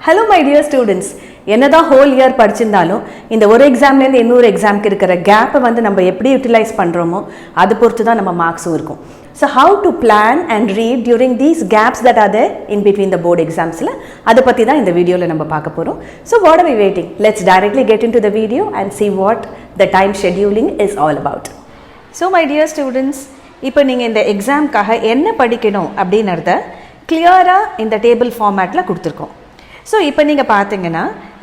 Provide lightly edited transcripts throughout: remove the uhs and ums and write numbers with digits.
Hello my dear students. என்னதான் whole year படிச்சிருந்தாலும் இந்த ஒரு எக்ஸாம்ல இருந்து இன்னொரு எக்ஸாம்க்கு இருக்கிற கேப்பை வந்து நம்ம எப்படி யூட்டிலைஸ் பண்றோமோ அது பொறுத்து தான் நம்ம மார்க்ஸும் இருக்கும். So how to plan and read during these gaps that are there in between the board examsல அத பத்தி தான் இந்த வீடியோல நம்ம பார்க்க போறோம். So what are we waiting? Let's directly get into the video and see what the time scheduling is all about. So my dear students, இப்போ நீங்க இந்த எக்ஸாம்க்காக என்ன படிக்கணும் அப்படிங்கறத கிளியரா இந்த டேபிள் ஃபார்மட்ல கொடுத்திருக்கோம். ஸோ இப்போ நீங்கள் பார்த்தீங்கன்னா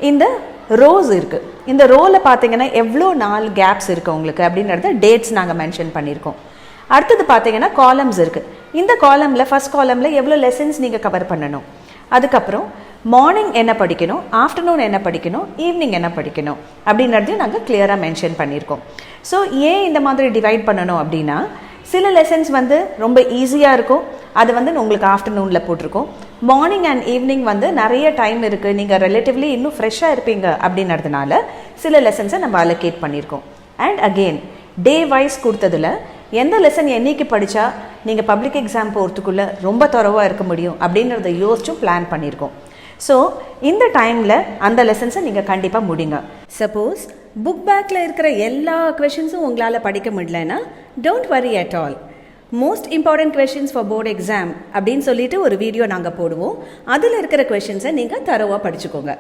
இந்த ரோஸ் இருக்குது. இந்த ரோவில் பார்த்தீங்கன்னா எவ்வளோ நாள் கேப்ஸ் இருக்குது உங்களுக்கு அப்படின்றத டேட்ஸ் நாங்கள் மென்ஷன் பண்ணியிருக்கோம். அடுத்தது பார்த்தீங்கன்னா காலம்ஸ் இருக்குது. இந்த காலமில் ஃபஸ்ட் காலமில் எவ்வளோ லெசன்ஸ் நீங்கள் கவர் பண்ணணும், அதுக்கப்புறம் மார்னிங் என்ன படிக்கணும், ஆஃப்டர்நூன் என்ன படிக்கணும், ஈவினிங் என்ன படிக்கணும் அப்படின்றதையும் நாங்கள் கிளியராக மென்ஷன் பண்ணியிருக்கோம். ஸோ ஏன் இந்த மாதிரி டிவைட் பண்ணணும் அப்படின்னா, சில லெசன்ஸ் வந்து ரொம்ப ஈஸியாக இருக்கும், அது வந்து உங்களுக்கு ஆஃப்டர்நூனில் போட்டிருக்கோம். மார்னிங் அண்ட் ஈவினிங் வந்து நிறைய டைம் இருக்குது, நீங்கள் ரிலேட்டிவ்லி இன்னும் ஃப்ரெஷ்ஷாக இருப்பீங்க அப்படின்றதுனால சில லெசன்ஸை நம்ம அலோகேட் பண்ணியிருக்கோம். அண்ட் அகெயின் டே வைஸ் கொடுத்ததில் எந்த லெசன் என்னைக்கு படித்தா நீங்கள் பப்ளிக் எக்ஸாம் போகிறதுக்குள்ளே ரொம்ப தரவாக இருக்க முடியும் அப்படின்றத யோசிச்சும் பிளான் பண்ணியிருக்கோம். ஸோ இந்த டைமில் அந்த லெசன்ஸை நீங்கள் கண்டிப்பாக முடிங்க. சப்போஸ் புக் பேக்கில் இருக்கிற எல்லா கொஷின்ஸும் உங்களால் படிக்க முடியலன்னா don't worry at all. Most important questions for board exam அப்படின்னு சொல்லிட்டு ஒரு வீடியோ நாங்கள் போடுவோம். அதில் இருக்கிற கொஷின்ஸை நீங்கள் தரோவாக படிச்சுக்கோங்க.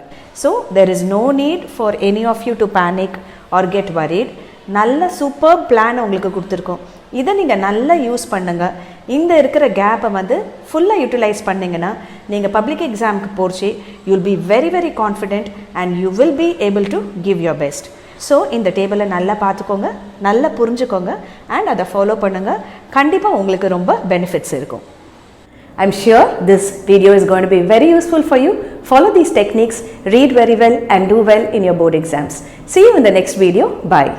So there is no need for any of you to panic or get worried. நல்ல சூப்பர் பிளான் உங்களுக்கு கொடுத்துருக்கோம். இதை நீங்கள் நல்லா யூஸ் பண்ணுங்கள். இந்த இருக்கிற கேப்பை வந்து ஃபுல்லாக யூட்டிலைஸ் பண்ணிங்கன்னா நீங்கள் பப்ளிக் எக்ஸாமுக்கு போச்சு you will be very very confident and you will be able to give your best. So இந்த டேபிளை நல்லா பார்த்துக்கோங்க, நல்லா புரிஞ்சுக்கோங்க அண்ட் அதை ஃபாலோ பண்ணுங்கள். கண்டிப்பாக உங்களுக்கு ரொம்ப பெனிஃபிட்ஸ் இருக்கும். I'm sure this video is going to be very useful for you. Follow these techniques, read very well and do well in your board exams. See you in the next video. Bye.